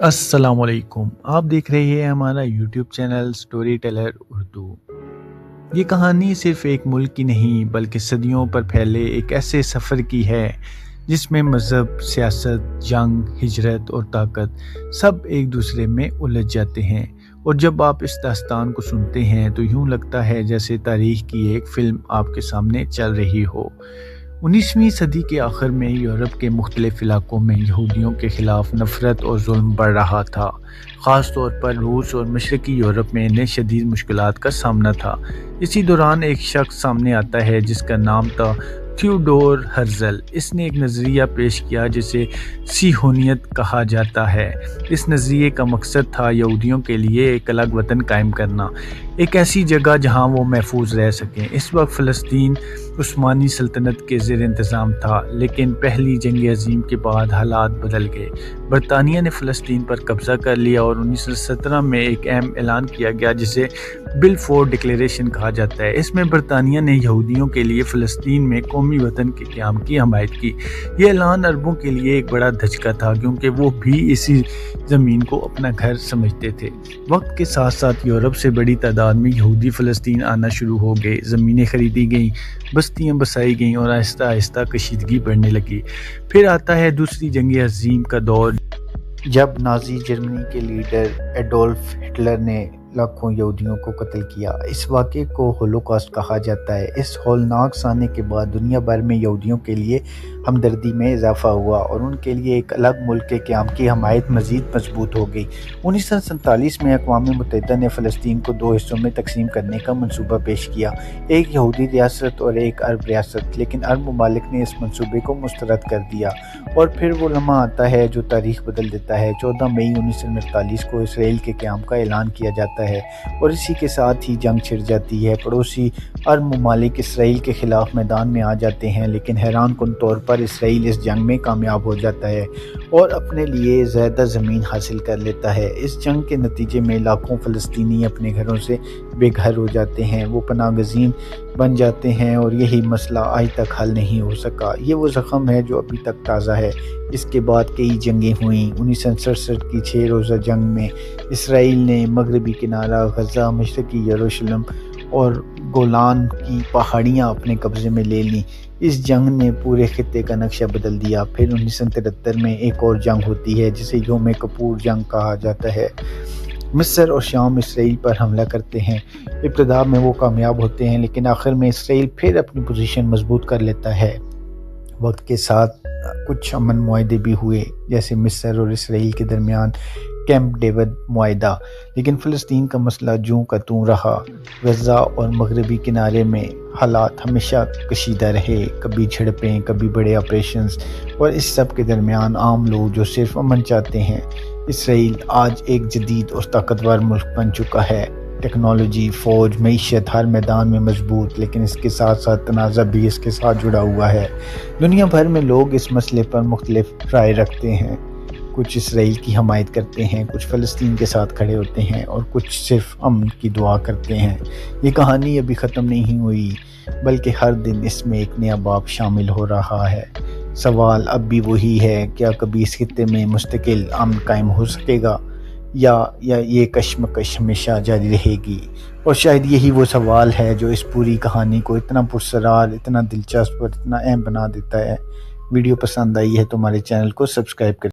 अस्सलाम वालेकुम। आप देख रहे हैं हमारा YouTube channel story teller Urdu. ये कहानी सिर्फ एक मुल्क की नहीं बल्कि सदियों पर फैले एक ऐसे सफ़र की है जिसमें मज़हब, सियासत, जंग, हिजरत और ताकत सब एक दूसरे में उलझ जाते हैं। और जब आप इस दास्तान को सुनते हैं तो यूँ लगता है जैसे तारीख़ की एक फ़िल्म आपके सामने चल रही हो। 19वीं सदी के आखिर में यूरोप के मुख्तलिफ इलाकों में यहूदियों के ख़िलाफ़ नफ़रत और जुल्म बढ़ रहा था। ख़ास तौर पर रूस और मशरक़ी यूरोप में इन्हें शदीद मुश्किलात का सामना था। इसी दौरान एक शख्स सामने आता है जिसका नाम था थियोडोर हर्ज़ल। इसने एक नज़रिया पेश किया जिसे सिहोनियत कहा जाता है। इस नज़रिए का मकसद था यहूदियों के लिए एक अलग वतन कायम करना, एक ऐसी जगह जहां वो महफूज रह सकें। इस वक्त फ़लस्तीन उस्मानी सल्तनत के ज़ेर इंतज़ाम था, लेकिन पहली जंग अज़ीम के बाद हालात बदल गए। बरतानिया ने फ़लस्तीन पर कब्ज़ा कर लिया और 1917 में एक अहम ऐलान किया गया जिसे बिलफोर डिक्लेरेशन कहा जाता है। इसमें बरतानिया ने यहूदियों के लिए फ़लस्तीन में कौमी वतन के क़याम की हमायत की। यह ऐलान अरबों के लिए एक बड़ा धचका था क्योंकि वो भी इसी ज़मीन को अपना घर समझते थे। वक्त के साथ साथ यूरोप से बड़ी तादाद में यहूदी फ़लस्तीन आना शुरू हो गए। ज़मीनें खरीदी गईं, बस्तियां बसाई गईं और आहिस्ता आहिस्ता कशीदगी बढ़ने लगी। फिर आता है दूसरी जंग अज़ीम का दौर, जब नाज़ी जर्मनी के लीडर एडोल्फ हिटलर ने लाखों यहूदियों को कत्ल किया। इस वाक़े को होलोकॉस्ट कहा जाता है। इस हौलनाक साने के बाद दुनिया भर में यहूदियों के लिए हमदर्दी में इजाफ़ा हुआ और उनके लिए एक अलग मुल्क के क़याम की हमायत मज़ीद मजबूत हो गई। 1947 में अक़वाम मुत्तहिदा ने फ़लस्तीन को दो हिस्सों में तकसीम करने का मंसूबा पेश किया, एक यहूदी रियासत और एक अरब रियासत। लेकिन अरब ममालिक ने इस मंसूबे को मुस्तरद कर दिया और फिर वो लम्हा आता है जो तारीख़ बदल देता है। 14 मई 1948 को इसराइल के क़याम का ऐलान किया जाता है और इसी के साथ ही जंग छिड़ जाती है। पड़ोसी अरब ममालिक इसराइल के ख़िलाफ़ मैदान में आ जाते हैं, लेकिन हैरान कुन तौर पर इसराइल इस जंग में कामयाब हो जाता है और अपने लिए ज़्यादा ज़मीन हासिल कर लेता है। इस जंग के नतीजे में लाखों फ़लस्तीनी अपने घरों से बेघर हो जाते हैं, वो पनाहगज़ीन बन जाते हैं और यही मसला आज तक हल नहीं हो सका। ये वो ज़ख़म है जो अभी तक ताज़ा है। इसके बाद कई जंगें हुईं। 1967 की 6 रोज़ा जंग में इसराइल ने मगरबी किनारा, गज़ा, मशरक़ी यरूशलेम और गोलान की पहाड़ियाँ अपने कब्ज़े में ले लीं। इस जंग ने पूरे खित्ते का नक्शा बदल दिया। फिर 1973 में एक और जंग होती है जिसे योम किपुर जंग कहा जाता है। मिस्र और शाम इसराइल पर हमला करते हैं। इब्तिदा में वो कामयाब होते हैं, लेकिन आखिर में इसराइल फिर अपनी पोजीशन मजबूत कर लेता है। वक्त के साथ कुछ अमन मुआहदे भी हुए, जैसे मिस्र और इसराइल के दरमियान कैंप डेविड मुआहदा, लेकिन फ़लस्तीन का मसला जूं का तूं रहा। गज़ा और मगरबी किनारे में हालात हमेशा कशीदा रहे, कभी झड़पें, कभी बड़े ऑपरेशंस, और इस सब के दरमियान आम लोग जो सिर्फ अमन चाहते हैं। इसराइल आज एक जदीद और ताकतवर मुल्क बन चुका है। टेक्नोलॉजी, फ़ौज, मईशत हर मैदान में मजबूत, लेकिन इसके साथ साथ तनाज़ा भी इसके साथ जुड़ा हुआ है। दुनिया भर में लोग इस मसले पर मुख्तलिफ राय रखते हैं। कुछ इसराइल की हमायत करते हैं, कुछ फ़लस्तीन के साथ खड़े होते हैं और कुछ सिर्फ अमन की दुआ करते हैं। ये कहानी अभी ख़त्म नहीं हुई, बल्कि हर दिन इसमें एक नया बाब शामिल हो रहा है। सवाल अब भी वही है, क्या कभी इस खित्ते में मुस्तकिल अमन कायम हो सकेगा या ये कशमकश हमेशा जारी रहेगी? और शायद यही वो सवाल है जो इस पूरी कहानी को इतना पुरसरार, इतना दिलचस्प और इतना अहम बना देता है। वीडियो पसंद आई है तो हमारे चैनल को सब्सक्राइब करें।